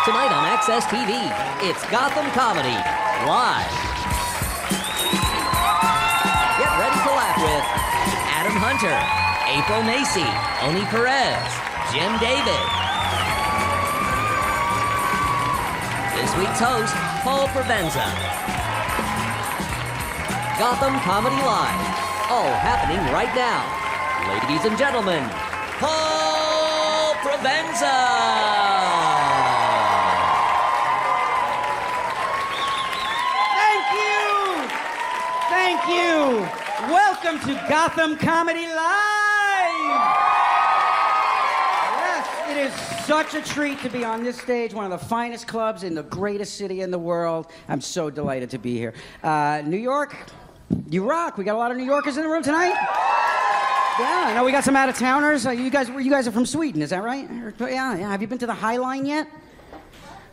Tonight on Access TV, it's Gotham Comedy Live. Get ready to laugh with Adam Hunter, April Macy, Oni Perez, Jim David. This week's host, Paul Provenza. Gotham Comedy Live, all happening right now. Ladies and gentlemen, Paul Provenza. Thank you. Welcome to Gotham Comedy Live. Yes, it is such a treat to be on this stage, one of the finest clubs in the greatest city in the world. I'm so delighted to be here. New York, you rock. We got a lot of New Yorkers in the room tonight. Yeah, I know we got some out-of-towners. You guys are from Sweden, is that right? Yeah. Have you been to the High Line yet?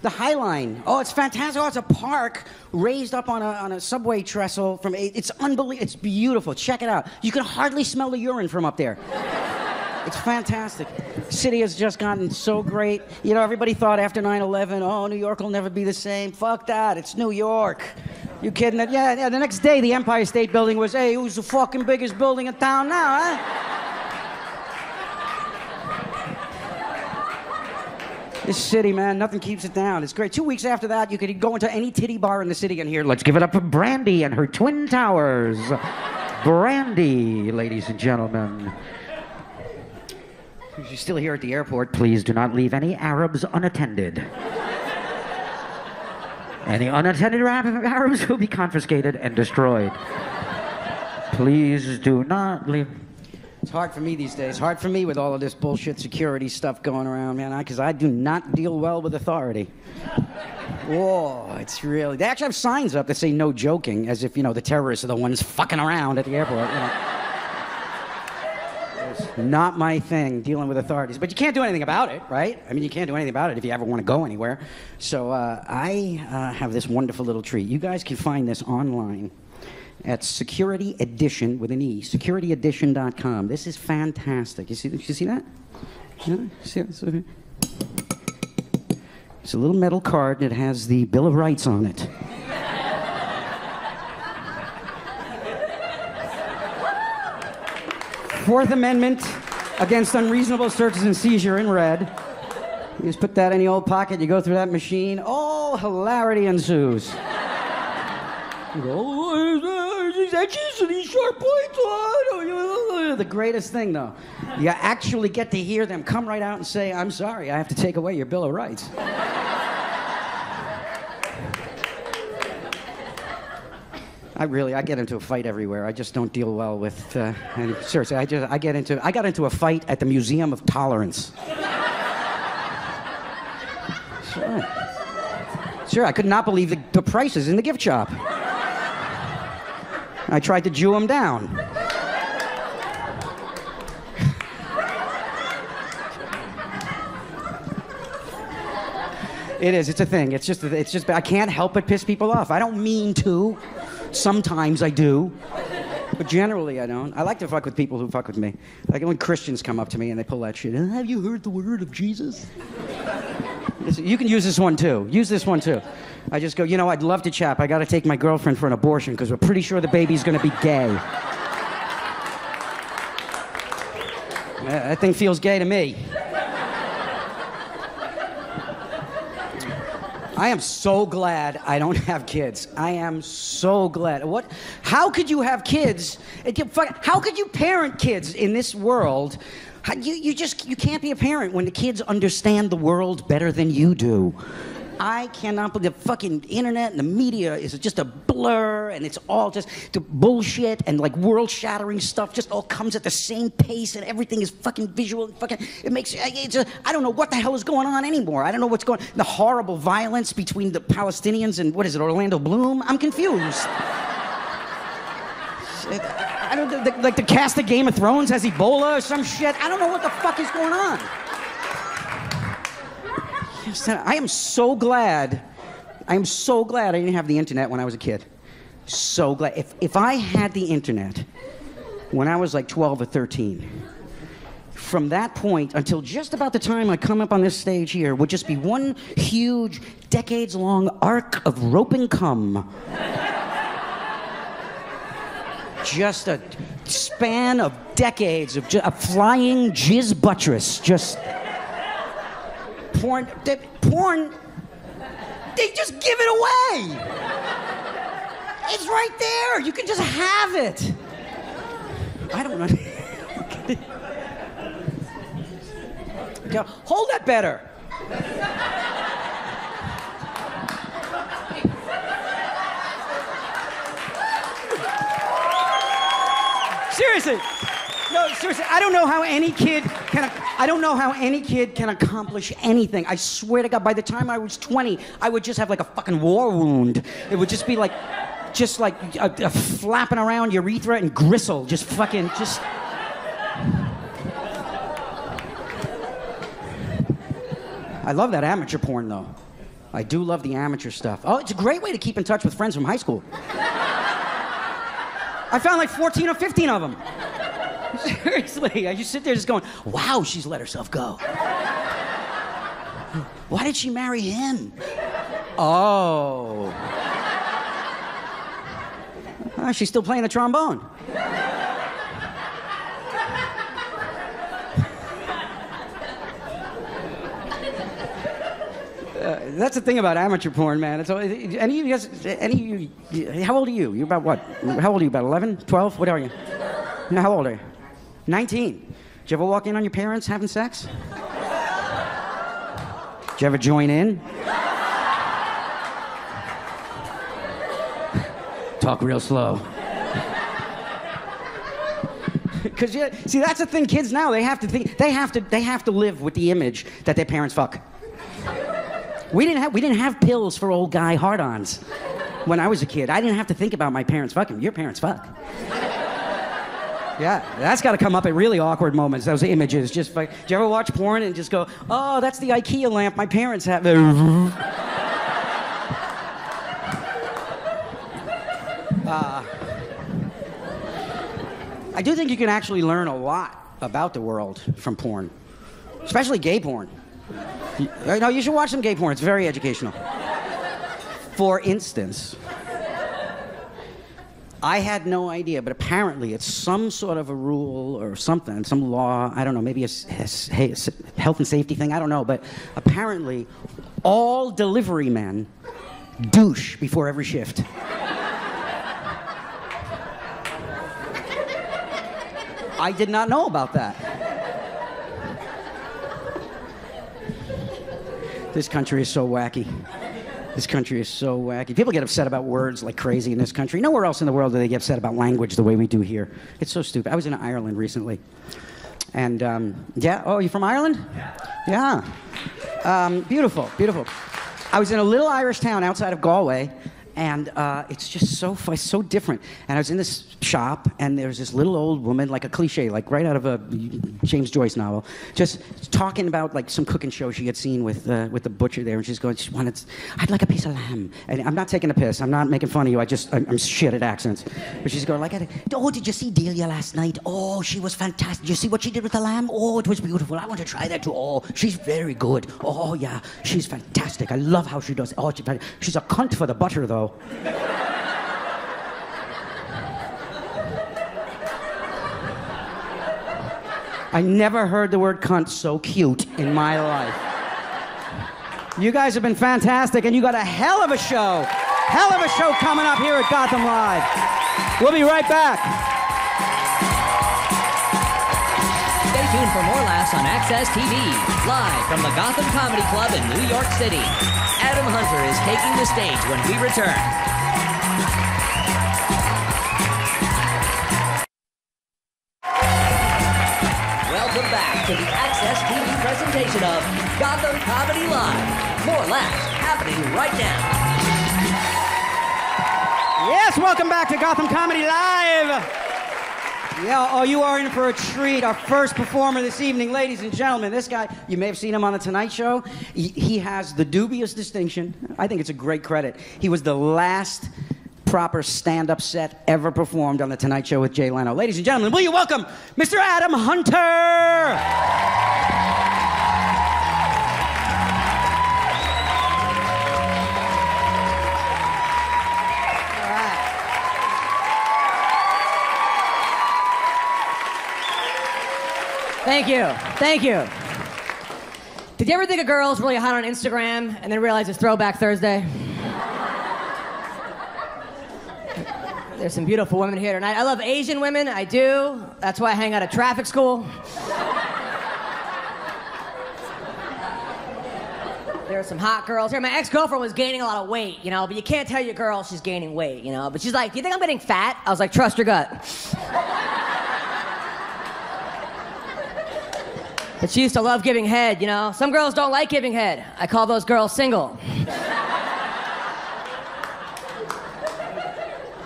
The High Line. Oh, it's fantastic. Oh, it's a park raised up on a subway trestle. It's unbelievable. It's beautiful. Check it out. You can hardly smell the urine from up there. It's fantastic. City has just gotten so great. You know, everybody thought after 9/11, oh, New York will never be the same. Fuck that. It's New York. You kidding? Yeah. The next day, the Empire State Building was, hey, who's the fucking biggest building in town now, huh? This city, man, nothing keeps it down. It's great. 2 weeks after that, you could go into any titty bar in the city and hear, let's give it up for Brandy and her Twin Towers. Brandy, ladies and gentlemen. If you're still here at the airport, please do not leave any Arabs unattended. Any unattended Arabs will be confiscated and destroyed. Please do not leave. It's hard for me these days. Hard for me with all of this bullshit security stuff going around, man, because I do not deal well with authority. Whoa, it's really... They actually have signs up that say no joking, as if, you know, the terrorists are the ones fucking around at the airport, you know. It's not my thing, dealing with authorities. But you can't do anything about it, right? I mean, you can't do anything about it if you ever want to go anywhere. So I have this wonderful little treat. You guys can find this online at Security Edition with an E, securityedition.com. This is fantastic. You see that? Yeah, see that? It's a little metal card and it has the Bill of Rights on it. Fourth Amendment against unreasonable searches and seizure in red. You just put that in the old pocket, you go through that machine, all hilarity ensues. You go, oh, these edges and these sharp points. Oh, the greatest thing, though. You actually get to hear them come right out and say, I'm sorry, I have to take away your Bill of Rights. I get into a fight everywhere. I just don't deal well with, and seriously, I got into a fight at the Museum of Tolerance. Sure, I could not believe the prices in the gift shop. I tried to Jew him down. It's a thing. It's just, I can't help but piss people off. I don't mean to. Sometimes I do. But generally I don't. I like to fuck with people who fuck with me. Like when Christians come up to me and they pull that shit. Have you heard the word of Jesus? You can use this one too. Use this one too. I just go, you know, I'd love to chat. I got to take my girlfriend for an abortion because we're pretty sure the baby's going to be gay. That thing feels gay to me. I am so glad I don't have kids. I am so glad. How could you have kids? How could you parent kids in this world? You can't be a parent when the kids understand the world better than you do. I cannot believe the fucking internet and the media is just a blur, and it's all just the bullshit and like world-shattering stuff just all comes at the same pace, and everything is fucking visual and fucking, I don't know what the hell is going on anymore. I don't know what's going on. The horrible violence between the Palestinians and, what is it, Orlando Bloom? I'm confused. I don't, like the cast of Game of Thrones has Ebola or some shit. I don't know what the fuck is going on. I am so glad I didn't have the internet when I was a kid. So glad. If I had the internet when I was like 12 or 13, from that point until just about the time I come up on this stage here would just be one huge, decades-long arc of rope and cum. Just a span of decades of a flying jizz buttress. Just porn. They just give it away. It's right there. You can just have it. I don't know. Hold that better. Seriously. No, seriously, I don't know how any kid can accomplish anything. I swear to God, by the time I was 20, I would just have like a fucking war wound. It would just be like a flapping around urethra and gristle, just fucking, just. I love that amateur porn, though. I do love the amateur stuff. Oh, it's a great way to keep in touch with friends from high school. I found like 14 or 15 of them. Seriously, I just sit there just going, wow, she's let herself go. Why did she marry him? Oh. She's still playing the trombone. That's the thing about amateur porn, man. It's always, any of you guys, how old are you? You're about what? How old are you? About 11, 12? What are you? No, how old are you? 19. Did you ever walk in on your parents having sex? Did you ever join in? Talk real slow. Because see, that's the thing. Kids now, they have to think. They have to live with the image that their parents fuck. We didn't have pills for old guy hard-ons when I was a kid. I didn't have to think about my parents fucking. Your parents fuck. Yeah, that's got to come up at really awkward moments. Those images, just like, do you ever watch porn and just go, "Oh, that's the IKEA lamp my parents have." I do think you can actually learn a lot about the world from porn, especially gay porn. No, you should watch some gay porn. It's very educational. For instance, I had no idea, but apparently it's some sort of a rule or something, some law, I don't know, maybe a health and safety thing, I don't know, but apparently all delivery men douche before every shift. I did not know about that. This country is so wacky. This country is so wacky. People get upset about words like crazy in this country. Nowhere else in the world do they get upset about language the way we do here. It's so stupid. I was in Ireland recently. And, yeah, oh, you from Ireland? Yeah. Beautiful, beautiful. I was in a little Irish town outside of Galway, and it's just so different. And I was in this shop, and there was this little old woman, like a cliche, like right out of a James Joyce novel, just talking about like some cooking show she had seen with the butcher there, and she's going, I'd like a piece of lamb. And I'm not taking a piss. I'm not making fun of you. I'm shit at accents. But she's going like, oh, did you see Delia last night? Oh, she was fantastic. Did you see what she did with the lamb? Oh, it was beautiful. I want to try that too. Oh, she's very good. Oh, yeah, she's fantastic. I love how she does it. Oh, she's a cunt for the butter, though. I never heard the word cunt so cute in my life. You guys have been fantastic, and you got a hell of a show. Hell of a show coming up here at Gotham Live. We'll be right back. Stay tuned for more laughs on Access TV, live from the Gotham Comedy Club in New York City. Adam Hunter is taking the stage when we return. Welcome back to the Access TV presentation of Gotham Comedy Live. More laughs happening right now. Yes, welcome back to Gotham Comedy Live. Yeah, oh, you are in for a treat. Our first performer this evening, ladies and gentlemen. This guy, you may have seen him on The Tonight Show. He has the dubious distinction. I think it's a great credit. He was the last proper stand-up set ever performed on The Tonight Show with Jay Leno. Ladies and gentlemen, will you welcome Mr. Adam Hunter? Thank you. Thank you. Did you ever think a girl's really hot on Instagram and then realize it's Throwback Thursday? There's some beautiful women here tonight. I love Asian women, I do. That's why I hang out at traffic school. There are some hot girls here. My ex-girlfriend was gaining a lot of weight, you know, but you can't tell your girl she's gaining weight, you know. But she's like, do you think I'm getting fat? I was like, trust your gut. But she used to love giving head, you know. Some girls don't like giving head. I call those girls single.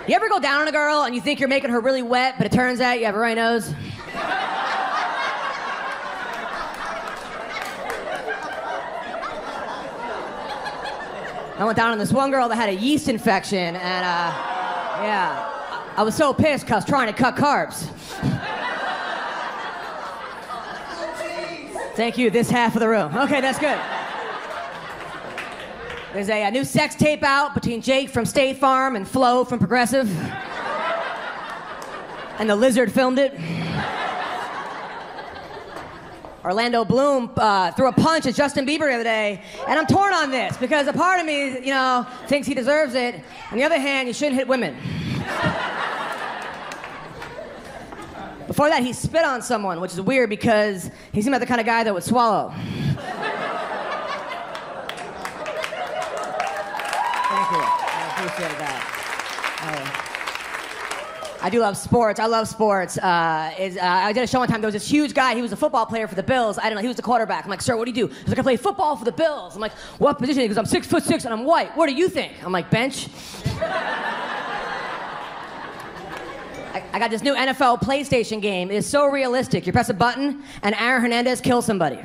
You ever go down on a girl and you think you're making her really wet, but it turns out you have a runny nose? I went down on this one girl that had a yeast infection, and yeah, I was so pissed because I was trying to cut carbs. Thank you, this half of the room. Okay, that's good. There's a new sex tape out between Jake from State Farm and Flo from Progressive. And the Lizard filmed it. Orlando Bloom threw a punch at Justin Bieber the other day, and I'm torn on this because a part of me, you know, thinks he deserves it. On the other hand, you shouldn't hit women. Before that, he spit on someone, which is weird because he seemed like the kind of guy that would swallow. Thank you. I appreciate that. I do love sports. I love sports. I did a show one time. There was this huge guy. He was a football player for the Bills. I don't know. He was the quarterback. I'm like, sir, what do you do? He's like, I play football for the Bills. I'm like, what position? He goes, I'm 6'6" and I'm white. What do you think? I'm like, bench. I got this new NFL PlayStation game. It's so realistic. You press a button, and Aaron Hernandez kills somebody.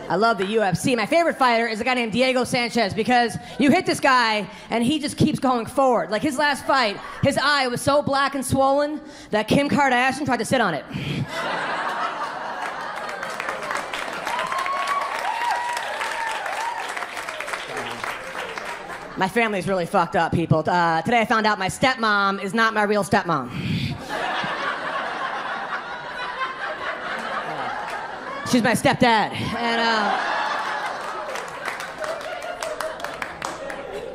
I love the UFC. My favorite fighter is a guy named Diego Sanchez because you hit this guy, and he just keeps going forward. Like his last fight, his eye was so black and swollen that Kim Kardashian tried to sit on it. My family's really fucked up, people. Today I found out my stepmom is not my real stepmom. She's my stepdad. And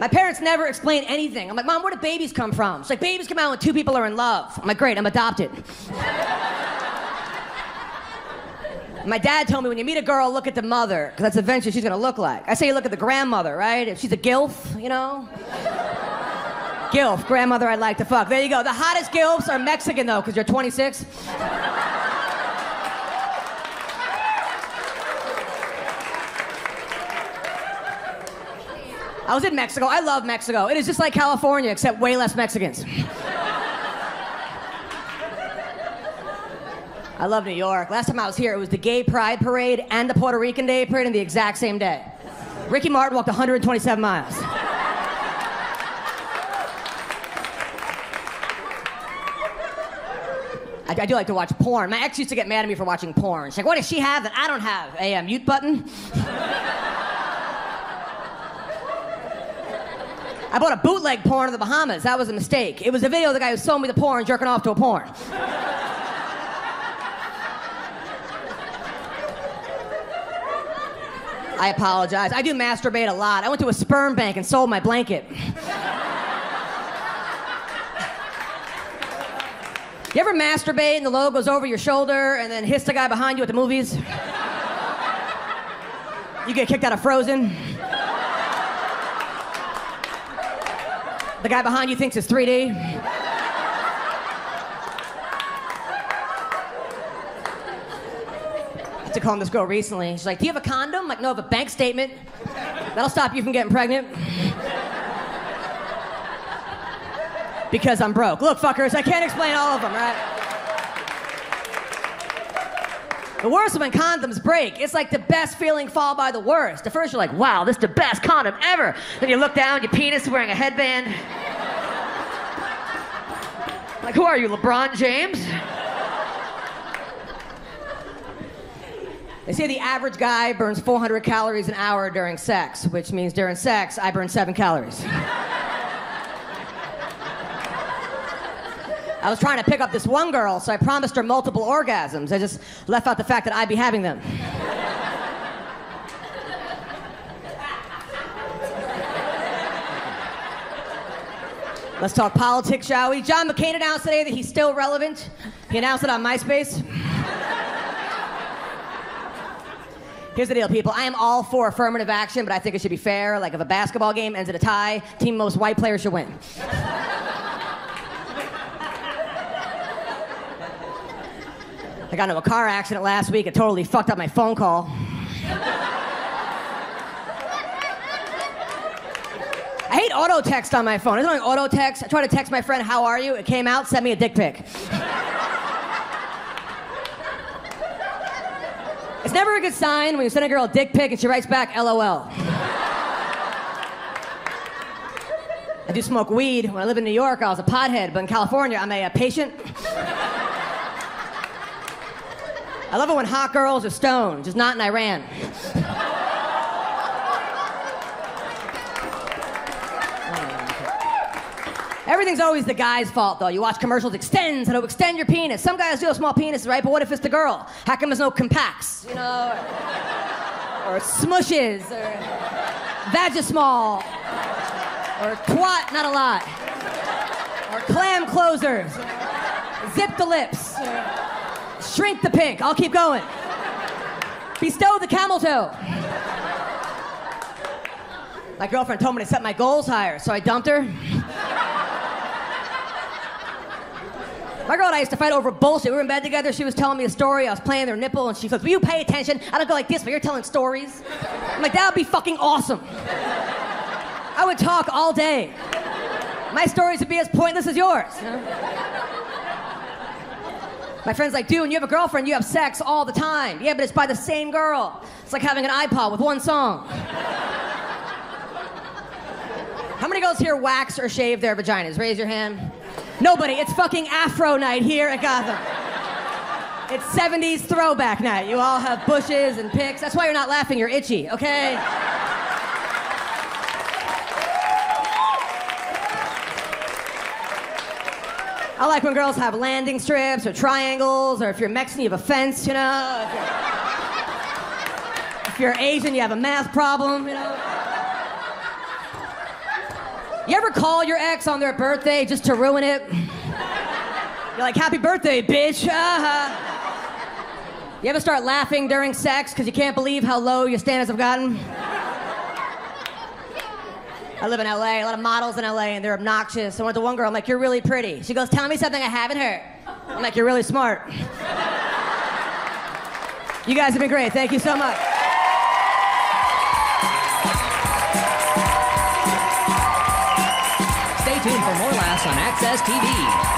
my parents never explain anything. I'm like, Mom, where do babies come from? She's like, babies come out when two people are in love. I'm like, great, I'm adopted. My dad told me when you meet a girl, look at the mother, because that's eventually she's gonna look like. I say you look at the grandmother, right? If she's a gilf, you know? Gilf, grandmother I'd like to fuck. There you go. The hottest gilfs are Mexican, though, because you're 26. I was in Mexico. I love Mexico. It is just like California, except way less Mexicans. I love New York. Last time I was here, it was the Gay Pride Parade and the Puerto Rican Day Parade in the exact same day. Ricky Martin walked 127 miles. I do like to watch porn. My ex used to get mad at me for watching porn. She's like, what does she have that I don't have? A mute button? I bought a bootleg porn in the Bahamas. That was a mistake. It was a video of the guy who sold me the porn jerking off to a porn. I apologize. I do masturbate a lot. I went to a sperm bank and sold my blanket. You ever masturbate and the load goes over your shoulder and then hiss the guy behind you at the movies? You get kicked out of Frozen. The guy behind you thinks it's 3D. I had to call this girl recently. She's like, do you have a condom? I'm like, no, I have a bank statement. That'll stop you from getting pregnant. Because I'm broke. Look, fuckers, I can't explain all of them, right? The worst is when condoms break. It's like the best feeling followed by the worst. At first you're like, wow, this is the best condom ever. Then you look down, your penis is wearing a headband. Like, who are you, LeBron James? They say the average guy burns 400 calories an hour during sex, which means during sex, I burn 7 calories. I was trying to pick up this one girl, so I promised her multiple orgasms. I just left out the fact that I'd be having them. Let's talk politics, shall we? John McCain announced today that he's still relevant. He announced it on MySpace. Here's the deal, people. I am all for affirmative action, but I think it should be fair. Like if a basketball game ends in a tie, team most white players should win. I got into a car accident last week. It totally fucked up my phone call. I hate auto text on my phone. Isn't it auto text? I tried to text my friend, how are you? It came out, sent me a dick pic. It's never a good sign when you send a girl a dick pic and she writes back, LOL. I do smoke weed. When I live in New York, I was a pothead, but in California, I'm a patient. I love it when hot girls are stoned, just not in Iran. Everything's always the guy's fault, though. You watch commercials, extends, how to extend your penis. Some guys do have small penises, right? But what if it's the girl? How come there's no compacts, you know? Or smushes, or vagismall, or twat, not a lot. Or clam closers, zip the lips, shrink the pink. I'll keep going. Bestow the camel toe. My girlfriend told me to set my goals higher, so I dumped her. My girl and I used to fight over bullshit. We were in bed together. She was telling me a story. I was playing their nipple, and she goes, will you pay attention? I don't go like this, but you're telling stories. I'm like, that would be fucking awesome. I would talk all day. My stories would be as pointless as yours. You know? My friend's like, dude, when you have a girlfriend, you have sex all the time. Yeah, but it's by the same girl. It's like having an iPod with one song. How many girls here wax or shave their vaginas? Raise your hand. Nobody. It's fucking Afro night here at Gotham. It's 70s throwback night. You all have bushes and pics. That's why you're not laughing. You're itchy, okay? I like when girls have landing strips or triangles, or if you're Mexican, you have a fence, you know? If you're Asian, you have a math problem, you know? You ever call your ex on their birthday just to ruin it? You're like, happy birthday, bitch. You ever start laughing during sex because you can't believe how low your standards have gotten? I live in LA, a lot of models in LA, and they're obnoxious. I went to one girl, I'm like, you're really pretty. She goes, tell me something I haven't heard. I'm like, you're really smart. You guys have been great. Thank you so much. Stay tuned for more laughs on Access TV.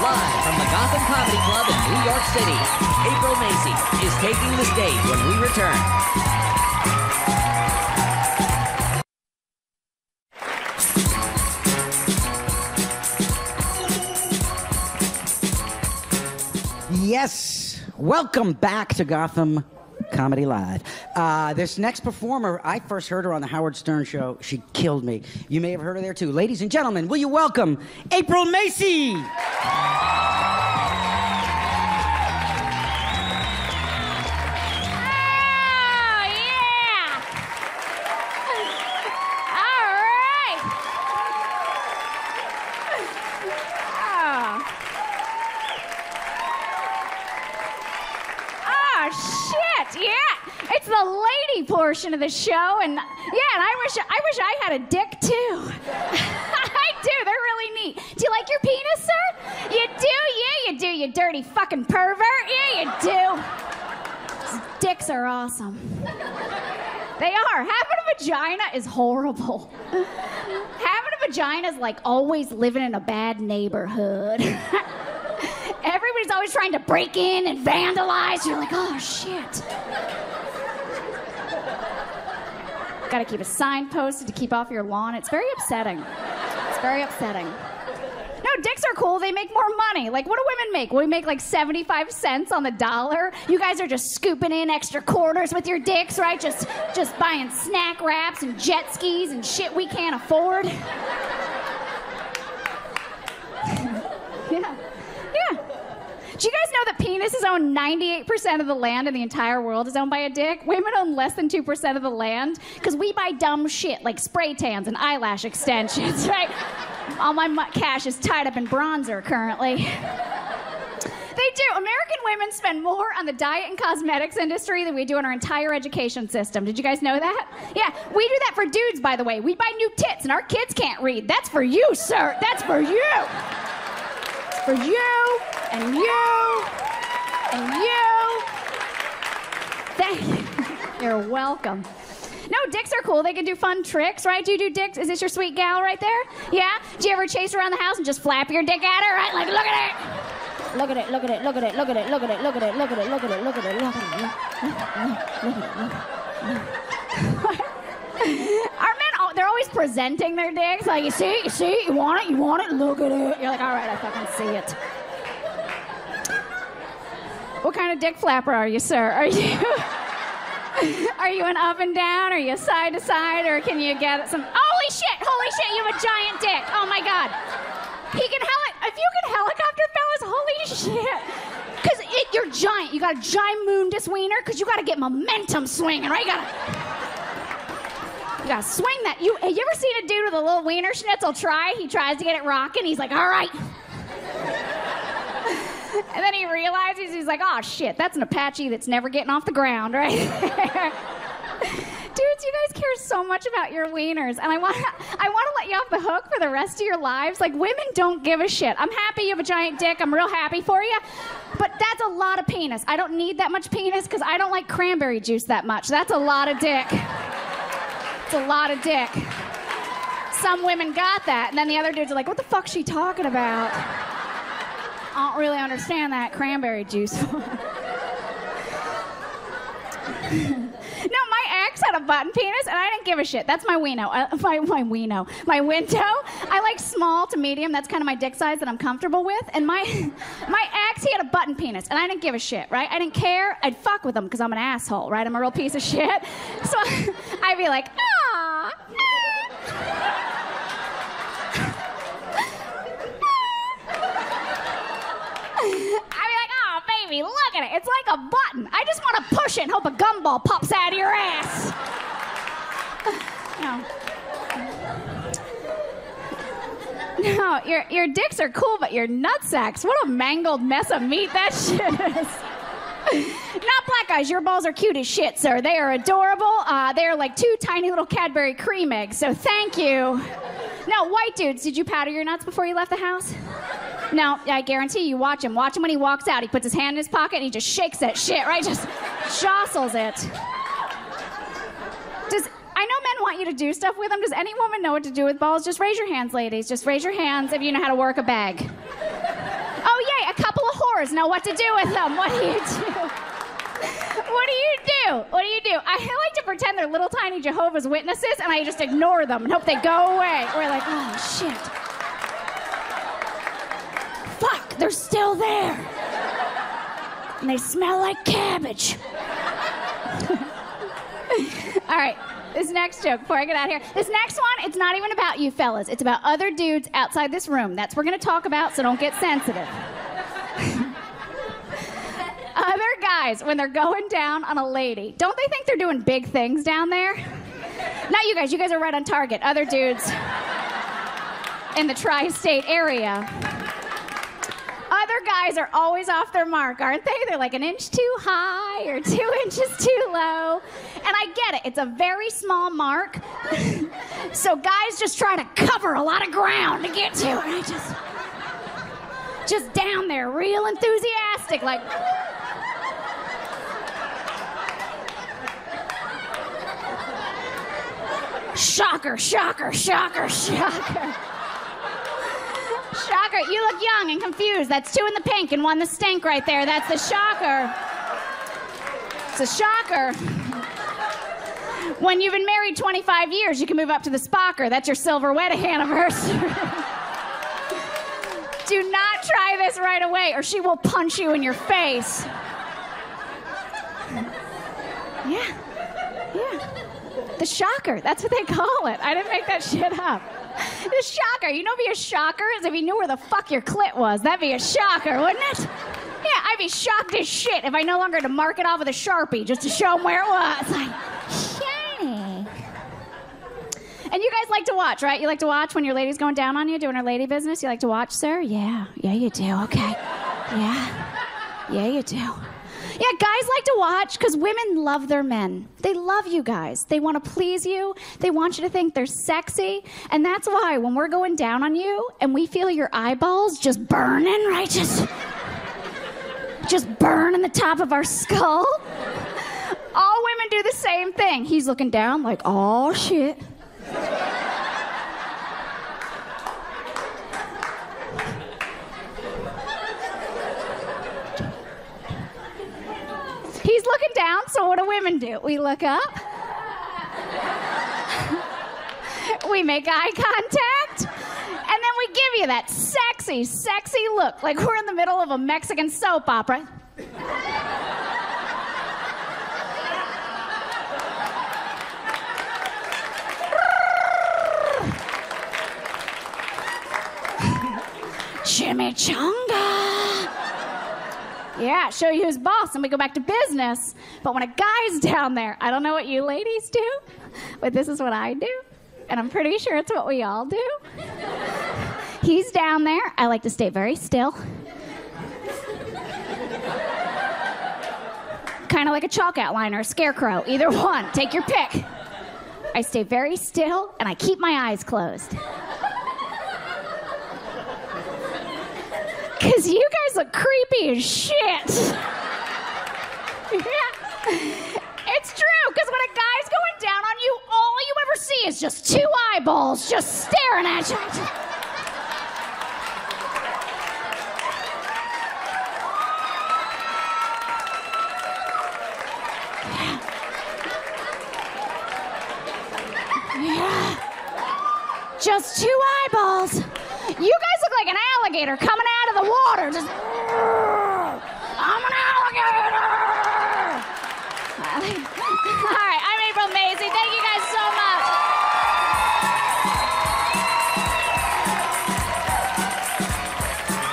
Live from the Gotham Comedy Club in New York City, April Macy is taking the stage when we return. Yes, welcome back to Gotham Comedy Live. This next performer, I first heard her on the Howard Stern Show. She killed me. You may have heard her there too. Ladies and gentlemen, will you welcome April Macy? It's the lady portion of the show, and yeah, and I wish I had a dick too. I do. They're really neat. Do you like your penis, sir? You do? Yeah, you do. You dirty fucking pervert. Yeah, you do. Dicks are awesome. They are. Having a vagina is horrible. Having a vagina is like always living in a bad neighborhood. Everybody's always always trying to break in and vandalize. You're like, oh, shit. Gotta keep a sign posted to keep off your lawn. It's very upsetting. It's very upsetting. No, dicks are cool. They make more money. Like, what do women make? We make like 75 cents on the dollar. You guys are just scooping in extra quarters with your dicks, right? Just buying snack wraps and jet skis and shit we can't afford. Yeah. Do you guys know that penises own 98% of the land in the entire world is owned by a dick? Women own less than 2% of the land because we buy dumb shit like spray tans and eyelash extensions, right? All my cash is tied up in bronzer currently. They do. American women spend more on the diet and cosmetics industry than we do on our entire education system. Did you guys know that? Yeah, we do that for dudes, by the way. We buy new tits and our kids can't read. That's for you, sir. That's for you. It's for you and you and you. Thank you. You're welcome. No, dicks are cool. They can do fun tricks, right? Do you do dicks? Is this your sweet gal right there? Yeah? Do you ever chase around the house and just flap your dick at her, right? Like, look at it. Look at it, look at it, look at it, look at it, look at it, look at it, look at it, look at it, look at it, look at it. Our men, they're always presenting their dicks. Like, you see, you want it, look at it. You're like, all right, I fucking see it. What kind of dick flapper are you, sir? Are you an up and down? Are you side to side? Or can you get some... Holy shit, you have a giant dick. Oh my God. If you can helicopter, fellas, holy shit. Because you're giant. You got a giant Mundus wiener because you got to get momentum swinging, right? You got to swing that. Have you ever seen a dude with a little wiener schnitzel try? He tries to get it rocking. He's like, all right. And then he realizes, he's like, oh shit, that's an Apache that's never getting off the ground, right? Dudes, you guys care so much about your wieners, and I want to let you off the hook for the rest of your lives. Like, women don't give a shit. I'm happy you have a giant dick. I'm real happy for you. But that's a lot of penis. I don't need that much penis because I don't like cranberry juice that much. That's a lot of dick. It's a lot of dick. Some women got that, and then the other dudes are like, what the fuck's she talking about? I don't really understand that cranberry juice. No, my ex had a button penis, and I didn't give a shit. That's my wiener. My window. I like small to medium. That's kind of my dick size that I'm comfortable with. And my ex, he had a button penis, and I didn't give a shit, right? I didn't care. I'd fuck with him because I'm an asshole, right? I'm a real piece of shit. So I'd be like, ah. Look at it. It's like a button. I just want to push it and hope a gumball pops out of your ass. No, your dicks are cool, but your nutsacks, what a mangled mess of meat that shit is. Not black guys. Your balls are cute as shit, sir. They are adorable. They are like 2 tiny little Cadbury cream eggs, so thank you. No, white dudes, did you powder your nuts before you left the house? No, I guarantee you, watch him. Watch him when he walks out. He puts his hand in his pocket and he just shakes that shit, right? Just jostles it. I know men want you to do stuff with them. Does any woman know what to do with balls? Just raise your hands, ladies. Just raise your hands if you know how to work a bag. Oh, yay, a couple of whores know what to do with them. What do you do? What do you do? What do you do? I like to pretend they're little tiny Jehovah's Witnesses, and I just ignore them and hope they go away. We're like, oh, shit. Fuck, they're still there. And they smell like cabbage. All right, this next joke, before I get out of here. This next one, it's not even about you fellas. It's about other dudes outside this room. That's what we're going to talk about, so don't get sensitive. Other guys, when they're going down on a lady, don't they think they're doing big things down there? Not you guys. You guys are right on target. Other dudes in the tri-state area. Other guys are always off their mark, aren't they? They're like an inch too high or 2 inches too low. And I get it. It's a very small mark. So guys just try to cover a lot of ground to get to. And I just down there, real enthusiastic, like... Shocker, shocker, shocker, shocker. Shocker. You look young and confused. That's 2 in the pink and 1 the stink right there. That's the shocker. It's a shocker. When you've been married 25 years, you can move up to the spocker. That's your silver wedding anniversary. Do not try this right away, or she will punch you in your face. Yeah. The shocker. That's what they call it. I didn't make that shit up. The shocker. You know, be a shocker is if you knew where the fuck your clit was. That'd be a shocker, wouldn't it? Yeah, I'd be shocked as shit if I no longer had to mark it off with a Sharpie just to show them where it was. Like, yay. And you guys like to watch, right? You like to watch when your lady's going down on you, doing her lady business? You like to watch, sir? Yeah, you do. Okay. Yeah, you do. Yeah, guys like to watch because women love their men. They love you guys. They want to please you. They want you to think they're sexy. And that's why when we're going down on you and we feel your eyeballs just burning, right? Just burn in the top of our skull. All women do the same thing. He's looking down like, oh, shit. He's looking down, so what do women do? We look up. We make eye contact. And then we give you that sexy, sexy look, like we're in the middle of a Mexican soap opera. Chimichanga. Yeah, show you who's boss, and we go back to business. But when a guy's down there, I don't know what you ladies do, but this is what I do. And I'm pretty sure it's what we all do. He's down there. I like to stay very still. Kind of like a chalk outline or a scarecrow. Either one. Take your pick. I stay very still, and I keep my eyes closed. Because you guys look creepy as shit. Yeah. It's true, because when a guy's going down on you, all you ever see is just 2 eyeballs just staring at you. Yeah. Just 2 eyeballs. You guys look like an alligator coming out of the water. Just, I'm an alligator. All right, I'm April Macy. Thank you guys so much.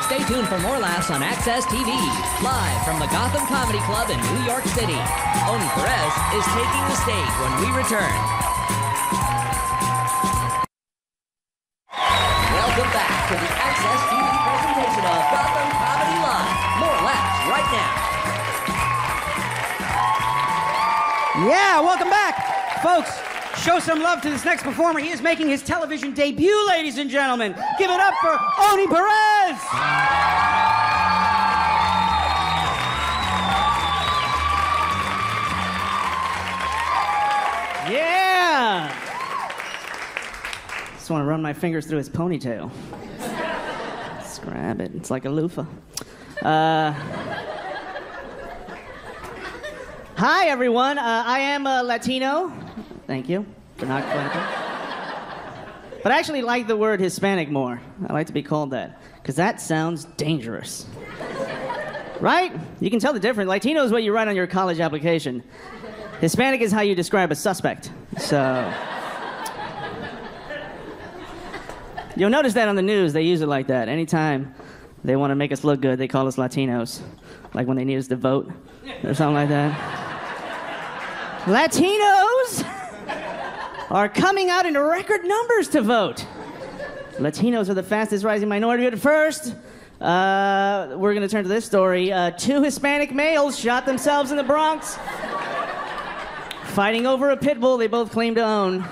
Stay tuned for more laughs on Access TV. Live from the Gotham Comedy Club in New York City, Oni Perez is taking the stage when we return. Welcome back to the Access TV presentation of Gotham Comedy Live. More laughs right now. Yeah, welcome back. Folks, show some love to this next performer. He is making his television debut, ladies and gentlemen. Give it up for Oni Perez. Yeah. Just want to run my fingers through his ponytail. Just grab it. It's like a loofah. Hi, everyone. I am a Latino. Thank you for not clapping. But I actually like the word Hispanic more. I like to be called that, because that sounds dangerous. Right? You can tell the difference. Latino is what you write on your college application. Hispanic is how you describe a suspect. So you'll notice that on the news, they use it like that. Anytime they want to make us look good, they call us Latinos. Like when they need us to vote or something like that. Latinos are coming out in record numbers to vote. Latinos are the fastest rising minority at first. We're going to turn to this story. 2 Hispanic males shot themselves in the Bronx, fighting over a pit bull they both claim to own.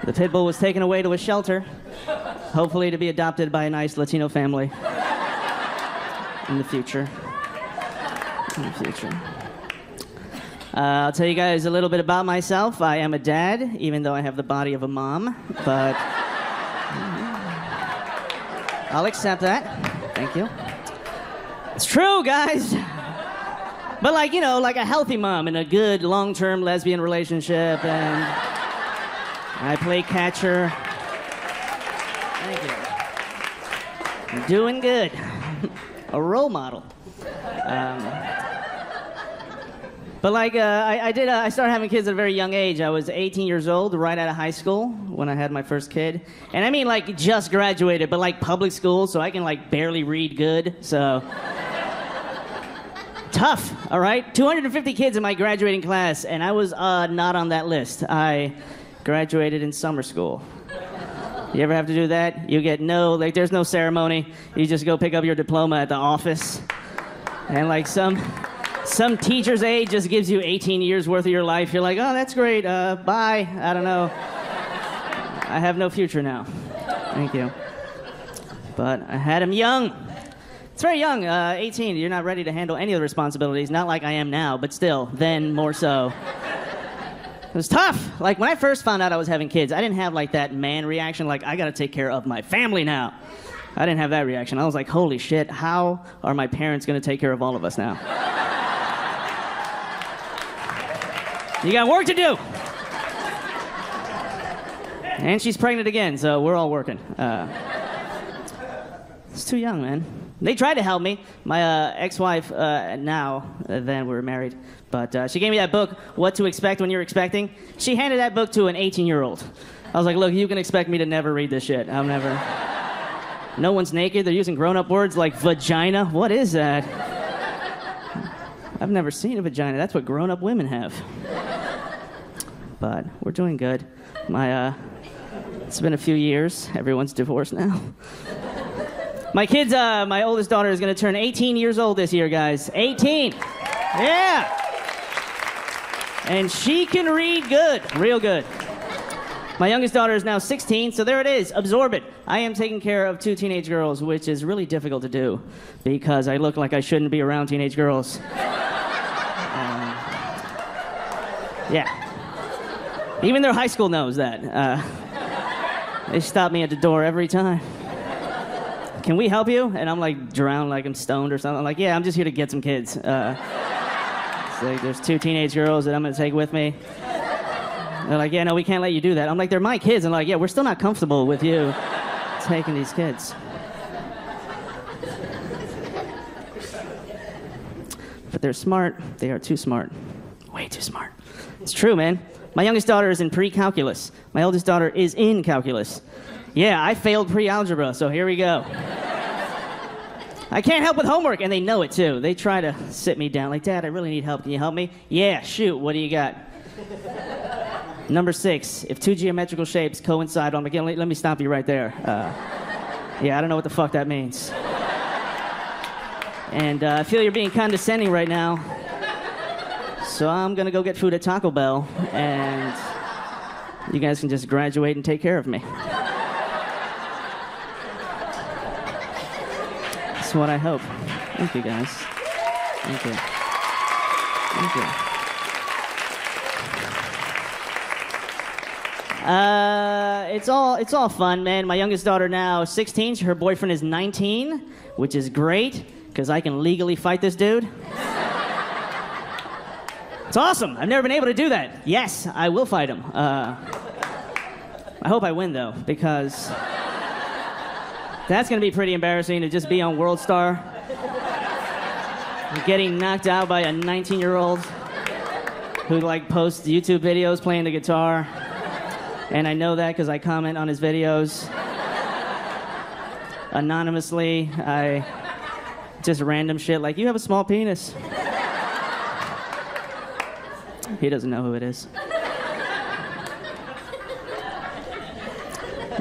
The pit bull was taken away to a shelter, hopefully to be adopted by a nice Latino family in the future. I'll tell you guys a little bit about myself. I am a dad, even though I have the body of a mom, but I'll accept that. Thank you. It's true, guys. But like, you know, like a healthy mom in a good long-term lesbian relationship, and I play catcher. Thank you. I'm doing good. A role model. But like, I started having kids at a very young age. I was 18 years old, right out of high school, when I had my first kid. And I mean, like, just graduated, but like public school, so I can like barely read good, so. Tough, all right? 250 kids in my graduating class, and I was not on that list. I graduated in summer school. You ever have to do that? You get there's no ceremony. You just go pick up your diploma at the office. And like some teacher's aide just gives you 18 years worth of your life. You're like, oh, that's great. Bye. I don't know. I have no future now. Thank you. But I had him young. It's very young, 18. You're not ready to handle any of the responsibilities. Not like I am now, but still, then more so. It was tough. Like, when I first found out I was having kids, I didn't have, like, that man reaction, like, I gotta take care of my family now. I didn't have that reaction. I was like, holy shit, how are my parents gonna take care of all of us now? You got work to do. And she's pregnant again, so we're all working. It's too young, man. They tried to help me. My ex-wife, then we're married, but she gave me that book, What to Expect When You're Expecting. She handed that book to an 18-year-old. I was like, look, you can expect me to never read this shit. I'm never... No one's naked. They're using grown-up words like vagina. What is that? I've never seen a vagina. That's what grown-up women have. But we're doing good. It's been a few years. Everyone's divorced now. My kids, my oldest daughter is going to turn 18 years old this year, guys. 18. Yeah. And she can read good, real good. My youngest daughter is now 16, so there it is. Absorb it. I am taking care of 2 teenage girls, which is really difficult to do because I look like I shouldn't be around teenage girls. Yeah. Even their high school knows that. They stop me at the door every time. Can we help you? And I'm like drowned, like I'm stoned or something. I'm like, yeah, I'm just here to get some kids. It's like, there's 2 teenage girls that I'm gonna take with me. They're like, yeah, no, we can't let you do that. I'm like, they're my kids. I'm like, yeah, we're still not comfortable with you taking these kids. But they're smart. They are too smart. Way too smart. It's true, man. My youngest daughter is in pre-calculus. My oldest daughter is in calculus. Yeah, I failed pre-algebra, so here we go. I can't help with homework, and they know it, too. They try to sit me down, like, Dad, I really need help. Can you help me? Yeah, shoot, what do you got? Number 6, if 2 geometrical shapes coincide, I'm like, let me stop you right there. Yeah, I don't know what the fuck that means. And I feel you're being condescending right now. So I'm gonna go get food at Taco Bell, and you guys can just graduate and take care of me. That's what I hope. Thank you, guys. Thank you. Thank you. It's all fun, man. My youngest daughter now 16. Her boyfriend is 19, which is great because I can legally fight this dude. It's awesome. I've never been able to do that. Yes, I will fight him. I hope I win, though, because that's going to be pretty embarrassing to just be on World Star, getting knocked out by a 19-year-old who, like, posts YouTube videos playing the guitar. And I know that because I comment on his videos. Anonymously, I just random shit like, you have a small penis. He doesn't know who it is.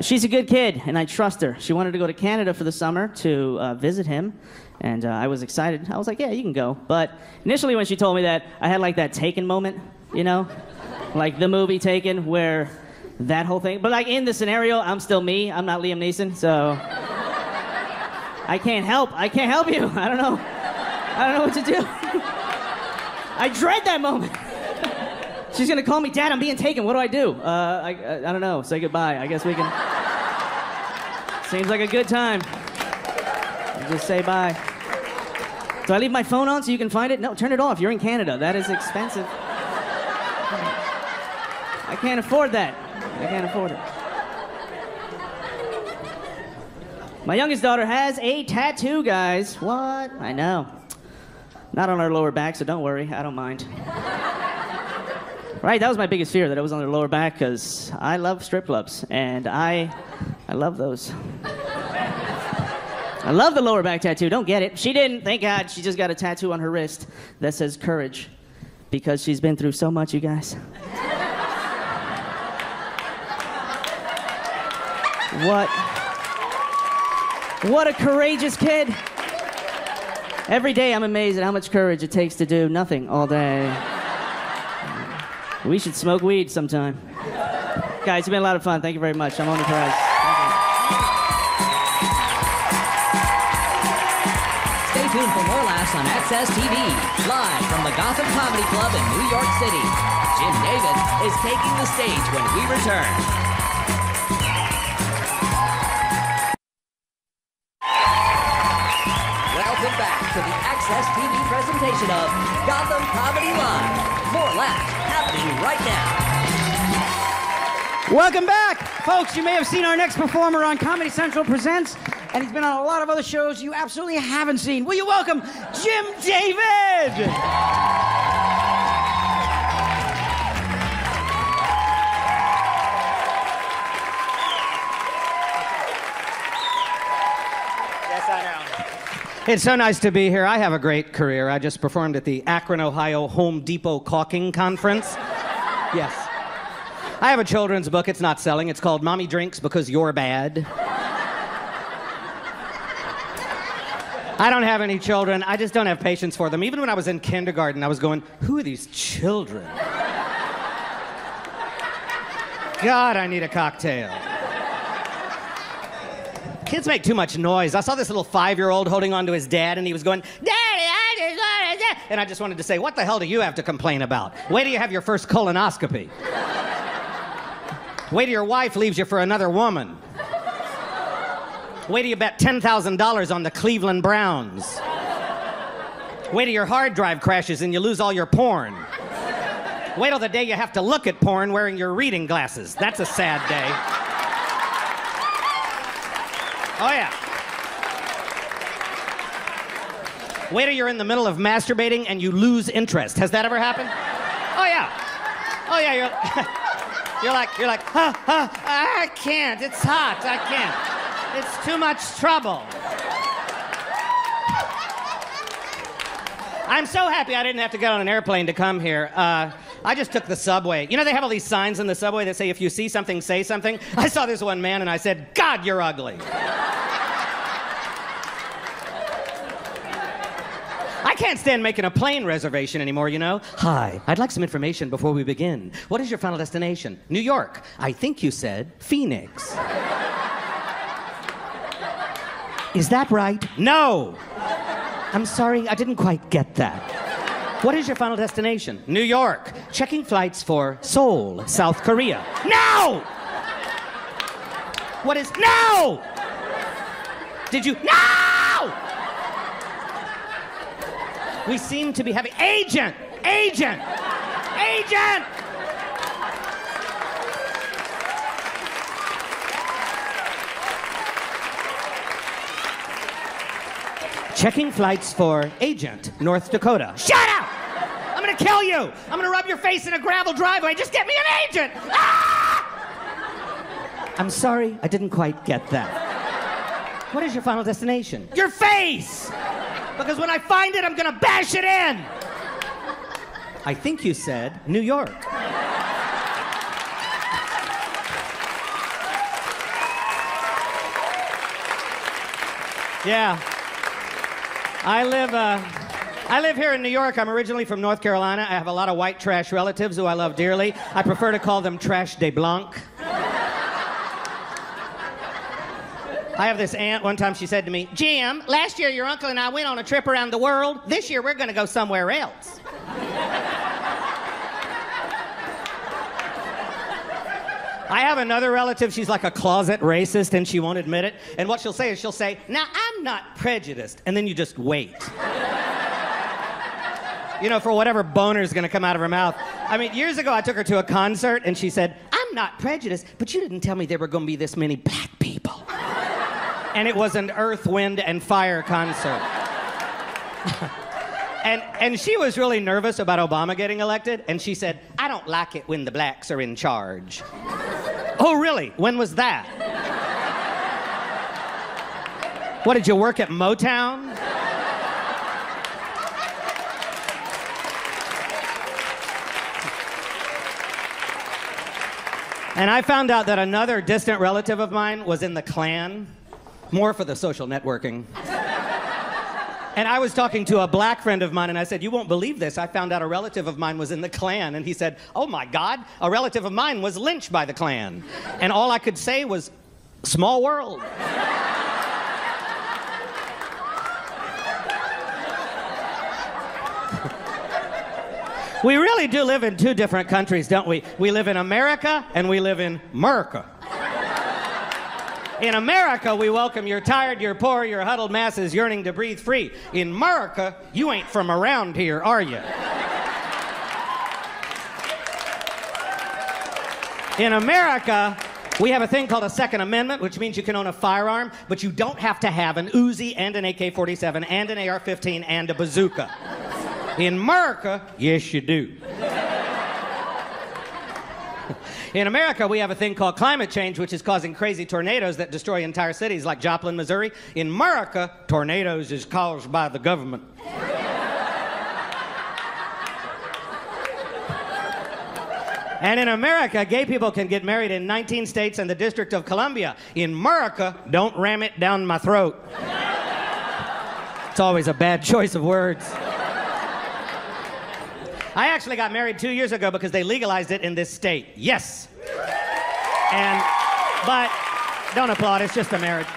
She's a good kid, and I trust her. She wanted to go to Canada for the summer to visit him, and I was excited. I was like, yeah, you can go. But initially when she told me that, I had like that Taken moment, you know? Like the movie Taken, where that whole thing. But like in the scenario, I'm still me. I'm not Liam Neeson, so I can't help you. I don't know what to do. I dread that moment. She's gonna call me, Dad, I'm being taken. What do I do? I don't know. Say goodbye. I guess we can. Seems like a good time. just say bye. Do I leave my phone on so you can find it? No, turn it off. You're in Canada. That is expensive. I can't afford that. I can't afford it. My youngest daughter has a tattoo, guys. What? I know. Not on her lower back, so don't worry. I don't mind. Right, that was my biggest fear, that it was on her lower back, because I love strip clubs, and I love those. I love the lower back tattoo. Don't get it. She didn't. Thank God. She just got a tattoo on her wrist that says courage, because she's been through so much, you guys. What a courageous kid. Every day I'm amazed at how much courage it takes to do nothing all day. We should smoke weed sometime. Guys, it's been a lot of fun. Thank you very much. I'm Oni Perez. Stay tuned for more laughs on Access TV, live from the Gotham Comedy Club in New York City. Jim David is taking the stage when we return. Welcome back to the Access TV presentation of Gotham Comedy Live. More laughs happening right now. Welcome back, folks. You may have seen our next performer on Comedy Central Presents, and he's been on a lot of other shows you absolutely haven't seen. Will you welcome Jim David? It's so nice to be here. I have a great career. I just performed at the Akron, Ohio Home Depot Caulking Conference. Yes. I have a children's book. It's not selling. It's called Mommy Drinks Because You're Bad. I don't have any children. I just don't have patience for them. Even when I was in kindergarten, I was going, who are these children? God, I need a cocktail. Kids make too much noise. I saw this little 5-year-old holding on to his dad, and he was going, Daddy, I just want to... And I just wanted to say, what the hell do you have to complain about? Wait till you have your first colonoscopy. Wait till your wife leaves you for another woman. Wait till you bet $10,000 on the Cleveland Browns. Wait till your hard drive crashes and you lose all your porn. Wait till the day you have to look at porn wearing your reading glasses. That's a sad day. Oh, yeah. Wait till you're in the middle of masturbating and you lose interest. Has that ever happened? Oh, yeah. Oh, yeah, you're like, I can't. It's hot. I can't. It's too much trouble. I'm so happy I didn't have to get on an airplane to come here. I just took the subway. You know, they have all these signs in the subway that say, if you see something, say something. I saw this one man and I said, God, you're ugly. I can't stand making a plane reservation anymore, you know? Hi, I'd like some information before we begin. What is your final destination? New York. I think you said Phoenix. Is that right? No. I'm sorry, I didn't quite get that. What is your final destination? New York. Checking flights for Seoul, South Korea. No! What is... No! Did you... No! We seem to be having... Agent! Agent! Agent! Checking flights for Agent, North Dakota. Shut up! I'm gonna kill you! I'm gonna rub your face in a gravel driveway. Just get me an agent! Ah! I'm sorry, I didn't quite get that. What is your final destination? Your face! Because when I find it, I'm gonna bash it in! I think you said New York. Yeah. I live here in New York. I'm originally from North Carolina. I have a lot of white trash relatives who I love dearly. I prefer to call them trash de blanc. I have this aunt, one time she said to me, Jim, last year your uncle and I went on a trip around the world. This year we're going to go somewhere else. I have another relative, she's like a closet racist and she won't admit it. And what she'll say is she'll say, now I'm I'm not prejudiced. And then you just wait. You know, for whatever boner's gonna come out of her mouth. I mean, years ago I took her to a concert and she said, I'm not prejudiced, but you didn't tell me there were gonna be this many black people. And it was an Earth, Wind, and Fire concert. And she was really nervous about Obama getting elected, and she said, I don't like it when the blacks are in charge. Oh, really? When was that? What, did you work at Motown? And I found out that another distant relative of mine was in the Klan, more for the social networking. And I was talking to a black friend of mine, and I said, you won't believe this. I found out a relative of mine was in the Klan. And he said, oh, my God, a relative of mine was lynched by the Klan. And all I could say was, small world. We really do live in two different countries, don't we? We live in America, and we live in Merca. In America, we welcome your tired, your poor, your huddled masses yearning to breathe free. In America, you ain't from around here, are you? In America, we have a thing called a Second Amendment, which means you can own a firearm, but you don't have to have an Uzi and an AK-47 and an AR-15 and a bazooka. In America, yes, you do. In America, we have a thing called climate change, which is causing crazy tornadoes that destroy entire cities like Joplin, Missouri. In America, tornadoes is caused by the government. And in America, gay people can get married in 19 states and the District of Columbia. In America, don't ram it down my throat. It's always a bad choice of words. I actually got married 2 years ago because they legalized it in this state. Yes. But don't applaud, it's just a marriage.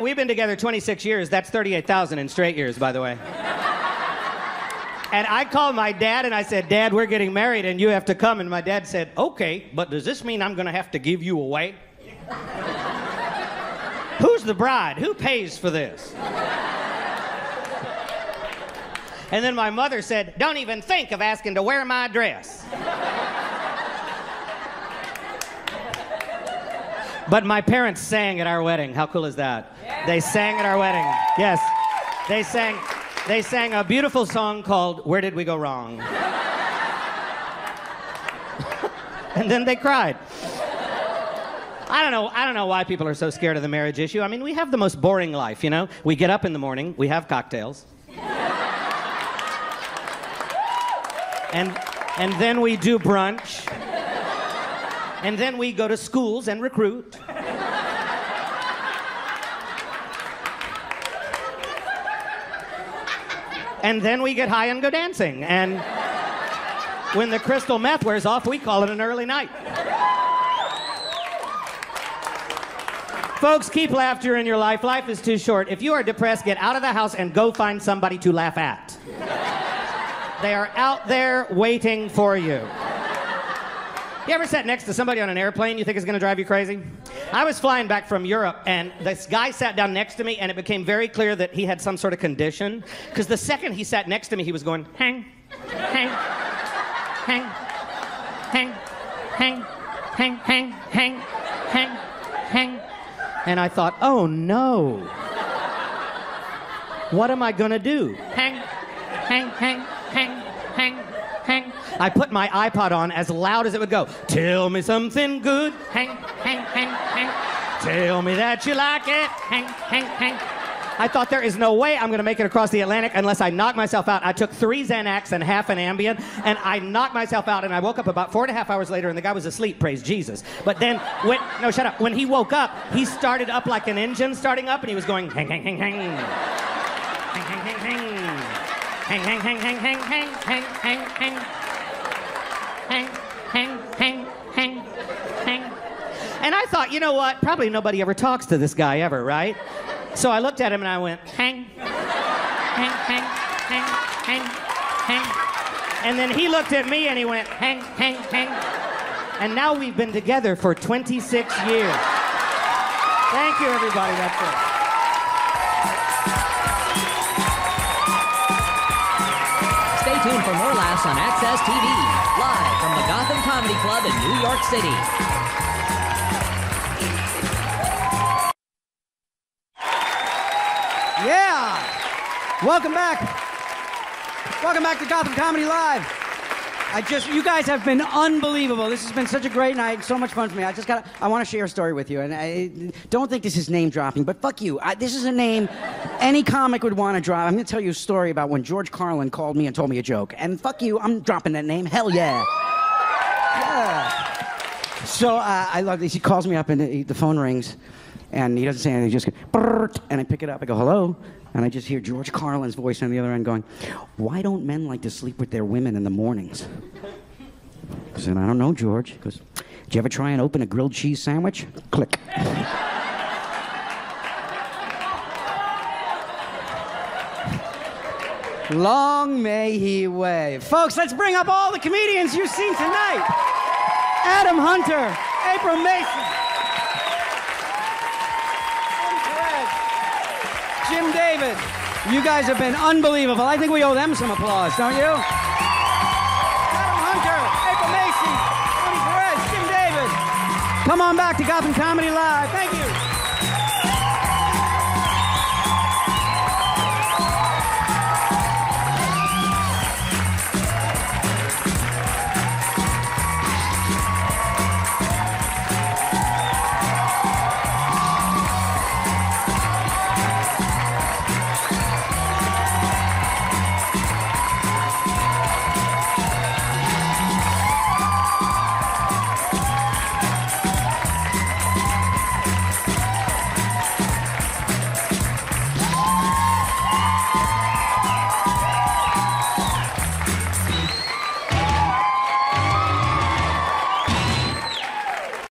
We've been together 26 years. That's 38,000 in straight years, by the way. And I called my dad and I said, Dad, we're getting married and you have to come. And my dad said, okay, but does this mean I'm gonna have to give you away? Who's the bride? Who pays for this? And then my mother said, don't even think of asking to wear my dress. But my parents sang at our wedding. How cool is that? Yeah. They sang at our wedding. Yes. They sang a beautiful song called Where Did We Go Wrong? And then they cried. I don't know why people are so scared of the marriage issue. I mean, we have the most boring life, you know? We get up in the morning, we have cocktails. And then we do brunch. And then we go to schools and recruit. And then we get high and go dancing. And when the crystal meth wears off, we call it an early night. Folks, keep laughter in your life. Life is too short. If you are depressed, get out of the house and go find somebody to laugh at. They are out there waiting for you. You ever sat next to somebody on an airplane you think is going to drive you crazy? I was flying back from Europe, and this guy sat down next to me, and it became very clear that he had some sort of condition. Because the second he sat next to me, he was going, hang, hang, hang, hang, hang, hang, hang, hang, hang, hang. And I thought, oh no. What am I going to do? Hang, hang, hang, hang, hang, hang. I put my iPod on as loud as it would go. Tell me something good. Hang, hang, hang, hang. Tell me that you like it. Hang, hang, hang. I thought there is no way I'm going to make it across the Atlantic unless I knock myself out. I took 3 Xanax and half an Ambien, and I knocked myself out, and I woke up about 4.5 hours later, and the guy was asleep, praise Jesus. But then, no, shut up. When he woke up, he started up like an engine starting up, and he was going, hang, hang, hang, hang. Hang, hang, hang, hang. Hang, hang, hang, hang, hang, hang, hang, hang, hang. Hang, hang, hang, hang, hang. And I thought, you know what? Probably nobody ever talks to this guy ever, right? So I looked at him and I went, hang, hang, hang, hang, hang, hang. And then he looked at me and he went, hang, hang, hang. And now we've been together for 26 years. Thank you, everybody. That's it. Stay tuned for more laughs on Access TV, live from the Gotham Comedy Club in New York City. Yeah! Welcome back. Welcome back to Gotham Comedy Live. You guys have been unbelievable. This has been such a great night, so much fun for me. I want to share a story with you, and I don't think this is name dropping, but fuck you. This is a name any comic would want to drop. I'm going to tell you a story about when George Carlin called me and told me a joke, and fuck you, I'm dropping that name. Hell yeah. Yeah. So I love this. He calls me up, and the phone rings, and he doesn't say anything. He just goes, and I pick it up. I go, hello? And I just hear George Carlin's voice on the other end going, why don't men like to sleep with their women in the mornings? I said, I don't know, George. He goes, did you ever try and open a grilled cheese sandwich? Click. Long may he wave. Folks, let's bring up all the comedians you've seen tonight. Adam Hunter, April Mason, Jim David. You guys have been unbelievable. I think we owe them some applause, don't you? Adam Hunter, April Mason, Tony Perez, Jim David. Come on back to Gotham Comedy Live. Thank you.